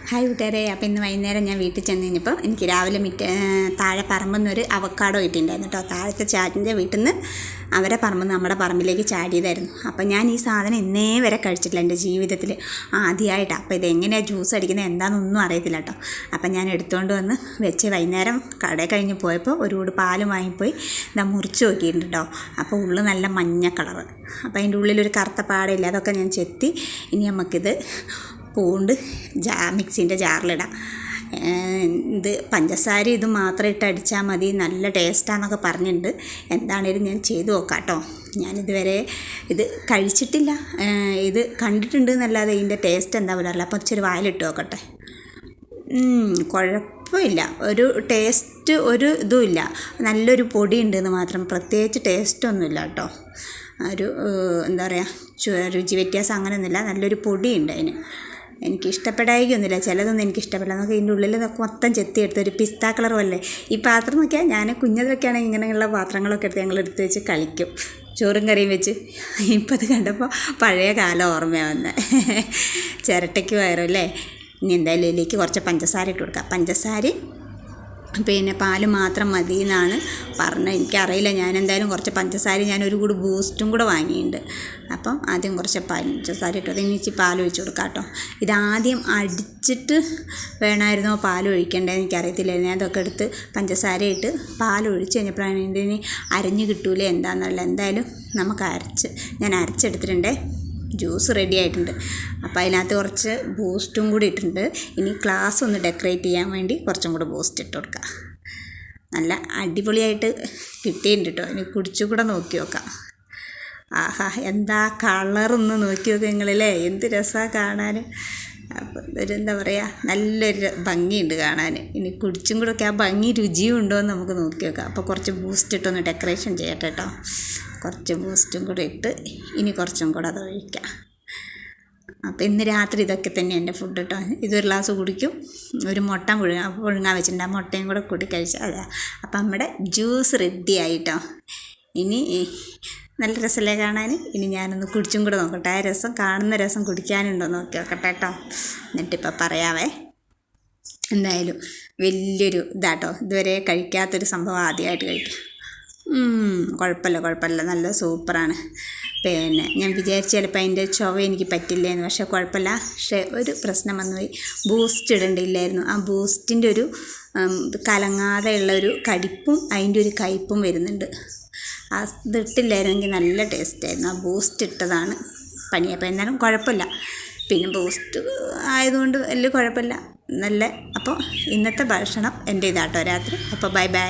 Hi കൂട്ടുകാരെ. അപ്പോൾ ഇന്ന് വൈകുന്നേരം ഞാൻ വീട്ടിൽ ചെന്ന് കഴിഞ്ഞപ്പോൾ എനിക്ക് രാവിലെ താഴെ പറമ്പെന്നൊരു അവക്കാഡോ കിട്ടിയിട്ടുണ്ടായിരുന്നു കേട്ടോ. താഴത്തെ ചാറ്റിൻ്റെ വീട്ടിൽ നിന്ന് അവരെ പറമ്പ് നമ്മുടെ പറമ്പിലേക്ക് ചാടിയതായിരുന്നു. അപ്പോൾ ഞാൻ ഈ സാധനം ഇന്നേ വരെ കഴിച്ചിട്ടില്ല എൻ്റെ ജീവിതത്തിൽ, ആദ്യമായിട്ടാണ്. അപ്പോൾ ഇതെങ്ങനെയാണ് ജ്യൂസ് അടിക്കുന്നത് എന്താണെന്നൊന്നും അറിയത്തില്ല കേട്ടോ. അപ്പം ഞാൻ എടുത്തുകൊണ്ട് വന്ന് വെച്ച് വൈകുന്നേരം കടയിൽ കഴിഞ്ഞ് പോയപ്പോൾ ഒരു കൂട് പാലും വാങ്ങിപ്പോയി ഇതാ മുറിച്ച് നോക്കിയിട്ടുണ്ട് കേട്ടോ. അപ്പോൾ ഉള്ളു നല്ല മഞ്ഞ കളറ്, അപ്പോൾ അതിൻ്റെ ഉള്ളിലൊരു കറുത്ത പാടില്ല. അതൊക്കെ ഞാൻ ചെത്തി ഇനി നമുക്കിത് പൂണ്ട് മിക്സിൻ്റെ ജാറിലിടാം. ഇത് പഞ്ചസാര ഇത് മാത്രം ഇട്ട് അടിച്ചാൽ മതി, നല്ല ടേസ്റ്റാന്നൊക്കെ പറഞ്ഞിട്ടുണ്ട്. എന്താണേലും ഞാൻ ചെയ്ത് നോക്കാം കേട്ടോ. ഞാനിതുവരെ ഇത് കഴിച്ചിട്ടില്ല, ഇത് കണ്ടിട്ടുണ്ട് എന്നല്ലാതെ ഇതിൻ്റെ ടേസ്റ്റ് എന്താ പറയില്ല. അപ്പോൾ ഇച്ചിരി വായിലിട്ട് നോക്കട്ടെ. കുഴപ്പമില്ല, ഒരു ടേസ്റ്റ് ഒരു ഇതുമില്ല, നല്ലൊരു പൊടി ഉണ്ടെന്ന് മാത്രം, പ്രത്യേകിച്ച് ടേസ്റ്റൊന്നുമില്ല കേട്ടോ. ഒരു എന്താ പറയുക, രുചി വ്യത്യാസം അങ്ങനെയൊന്നുമില്ല, നല്ലൊരു പൊടിയുണ്ട് അതിന്. എനിക്ക് ഇഷ്ടപ്പെടായിക്കൊന്നുമില്ല, ചിലതൊന്നും എനിക്ക് ഇഷ്ടപ്പെടില്ല. നമുക്ക് ഇതിൻ്റെ ഉള്ളിൽ മൊത്തം ചെത്തിയെടുത്ത് ഒരു പിസ്ത കളർ പോലെ. ഈ പാത്രം നോക്കിയാൽ ഞാൻ കുഞ്ഞതൊക്കെയാണെങ്കിൽ ഇങ്ങനെയുള്ള പാത്രങ്ങളൊക്കെ എടുത്ത് ഞങ്ങളെടുത്ത് വെച്ച് കളിക്കും, ചോറും കറിയും വെച്ച്. ഇപ്പം അത് കണ്ടപ്പോൾ പഴയ കാലം ഓർമ്മയാവുന്നത്. ചിരട്ടയ്ക്ക് വയറല്ലേ. ഇനി എന്തായാലും ഇതിലേക്ക് കുറച്ച് പഞ്ചസാര ഇട്ട് കൊടുക്കാം. പഞ്ചസാര പിന്നെ പാല് മാത്രം മതി എന്നാണ് പറഞ്ഞത്, എനിക്കറിയില്ല. ഞാൻ എന്തായാലും കുറച്ച് പഞ്ചസാര, ഞാനൊരു കൂടി ബൂസ്റ്റും കൂടെ വാങ്ങിയിട്ടുണ്ട്. അപ്പം ആദ്യം കുറച്ച് പഞ്ചസാര ഇട്ടു, അതിനിച്ച് പാൽ ഒഴിച്ച് കൊടുക്കാം കേട്ടോ. ഇതാദ്യം അടിച്ചിട്ട് വേണമായിരുന്നോ പാൽ ഒഴിക്കേണ്ടതെന്ന് എനിക്കറിയത്തില്ലായിരുന്നു. ഞാൻ അതൊക്കെ എടുത്ത് പഞ്ചസാര ഇട്ട് പാൽ ഒഴിച്ച് കഴിഞ്ഞപ്പോഴാണ് ഇതിന് അരഞ്ഞ് കിട്ടൂലേ എന്താണെന്നല്ല. എന്തായാലും നമുക്ക് ഞാൻ അരച്ചെടുത്തിട്ടുണ്ടേ. ജ്യൂസ് റെഡി ആയിട്ടുണ്ട്. അപ്പോൾ അതിനകത്ത് കുറച്ച് ബൂസ്റ്റും കൂടി ഇട്ടിട്ടുണ്ട്. ഇനി ഗ്ലാസ് ഒന്ന് ഡെക്കറേറ്റ് ചെയ്യാൻ വേണ്ടി കുറച്ചും കൂടി ബൂസ്റ്റ് ഇട്ട് കൊടുക്കാം. നല്ല അടിപൊളിയായിട്ട് കിട്ടിയിട്ടുണ്ട് കേട്ടോ. ഇനി കുടിച്ചും കൂടെ നോക്കി നോക്കാം. ആഹാ, എന്താ കളറൊന്ന് നോക്കി നോക്കുക നിങ്ങളല്ലേ, എന്ത് രസമാണ് കാണാൻ. അപ്പോൾ ഒരു എന്താ പറയുക, നല്ലൊരു ഭംഗിയുണ്ട് കാണാൻ. ഇനി കുടിച്ചും കൂടെ ഒക്കെ ആ ഭംഗി രുചിയും ഉണ്ടോ എന്ന് നമുക്ക് നോക്കി നോക്കാം. അപ്പോൾ കുറച്ച് ബൂസ്റ്റ് ഇട്ടൊന്ന് ഡെക്കറേഷൻ ചെയ്യട്ടെ കേട്ടോ. കുറച്ച് ബൂസ്റ്റും കൂടെ ഇട്ട് ഇനി കുറച്ചും കൂടെ അത് ഒഴിക്കാം. അപ്പോൾ ഇന്ന് രാത്രി ഇതൊക്കെ തന്നെ എൻ്റെ ഫുഡ് കേട്ടോ. ഇതൊരു ഗ്ലാസ് കുടിക്കും, ഒരു മുട്ട പുഴുങ്ങാൻ വെച്ചിട്ടുണ്ട്, ആ മുട്ടയും കൂടെ കൂടി കഴിച്ചാൽ അതാ. അപ്പം നമ്മുടെ ജ്യൂസ് റെഡി ആയിട്ടോ. ഇനി നല്ല രസമല്ലേ കാണാൻ. ഇനി ഞാനൊന്ന് കുടിച്ചും കൂടെ നോക്കട്ടെ. ആ രസം, കാണുന്ന രസം കുടിക്കാനുണ്ടോ നോക്കി നോക്കട്ടെ കേട്ടോ. എന്നിട്ടിപ്പോൾ പറയാവേ. എന്തായാലും വലിയൊരു ഇതാട്ടോ, ഇതുവരെ കഴിക്കാത്തൊരു സംഭവം ആദ്യമായിട്ട് കഴിക്കാം. കുഴപ്പമില്ല, നല്ല സൂപ്പറാണ്. പിന്നെ ഞാൻ വിചാരിച്ചു ചിലപ്പോൾ അതിൻ്റെ ചുവ എനിക്ക് പറ്റില്ലേന്ന്, പക്ഷേ കുഴപ്പമില്ല. പക്ഷേ ഒരു പ്രശ്നം വന്നുപോയി, ബൂസ്റ്റ് ഇടേണ്ടില്ലായിരുന്നു. ആ ബൂസ്റ്റിൻ്റെ ഒരു കലങ്ങാതെയുള്ളൊരു കടിപ്പും അതിൻ്റെ ഒരു കയ്പും വരുന്നുണ്ട്. ആ ഇതിട്ടില്ലായിരുന്നെങ്കിൽ നല്ല ടേസ്റ്റായിരുന്നു. ആ ബൂസ്റ്റ് ഇട്ടതാണ് പണി. അപ്പോൾ എന്നാലും കുഴപ്പമില്ല. പിന്നെ ബൂസ്റ്റ് ആയതുകൊണ്ട് വലിയ കുഴപ്പമില്ല, നല്ല. അപ്പോൾ ഇന്നത്തെ ഭക്ഷണം എൻ്റെ ഇതാട്ടോ രാത്രി. അപ്പോൾ ബൈ.